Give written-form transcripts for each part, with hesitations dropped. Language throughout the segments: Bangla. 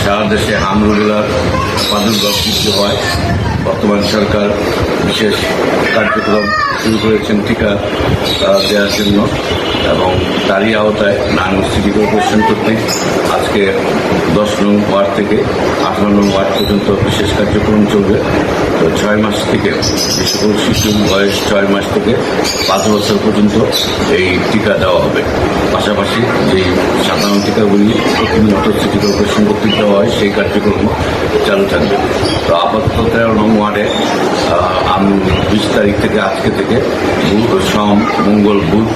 সারা দেশে হামরুলার প্রাদুর্ভাব সৃষ্টি হয়। বর্তমান সরকার বিশেষ কার্যক্রম শুরু করেছেন টিকা দেওয়ার জন্য এবং তারই আওতায় নারায়ণগঞ্জ সিটি কর্পোরেশন কর্তৃক আজকে 10 নং ওয়ার্ড থেকে 18 নং ওয়ার্ড পর্যন্ত বিশেষ কার্যক্রম চলবে। তো 6 মাস থেকে যে সকল শিশুর বয়স 6 মাস থেকে 5 বছর পর্যন্ত এই টিকা দেওয়া হবে। পাশাপাশি যেই সাধারণ টিকাগুলি প্রতিনিয়ত সিটি কর্পোরেশন কর্তৃক দেওয়া হয় সেই কার্যক্রম চালু থাকবে। তো আপাতত 13 নং ওয়ার্ডে 20 তারিখ থেকে আজকে থেকে সোম, মঙ্গল, বুধ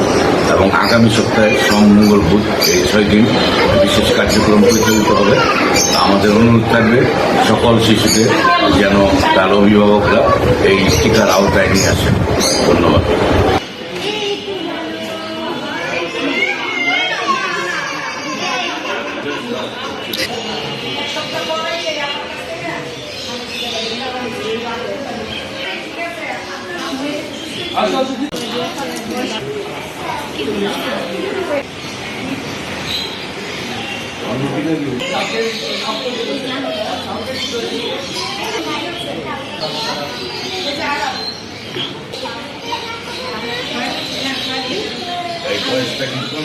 এবং আগামী সপ্তাহে সোম, মঙ্গল, বুধ এই 6 দিন বিশেষ কার্যক্রম পরিচালিত হবে। আমাদের অনুরোধ থাকবে সকল শিশুকে যেন তার অভিভাবকরা এই টিকার আওতায় নিয়ে আসেন। ধন্যবাদ। এই বয়সটা কিন্তু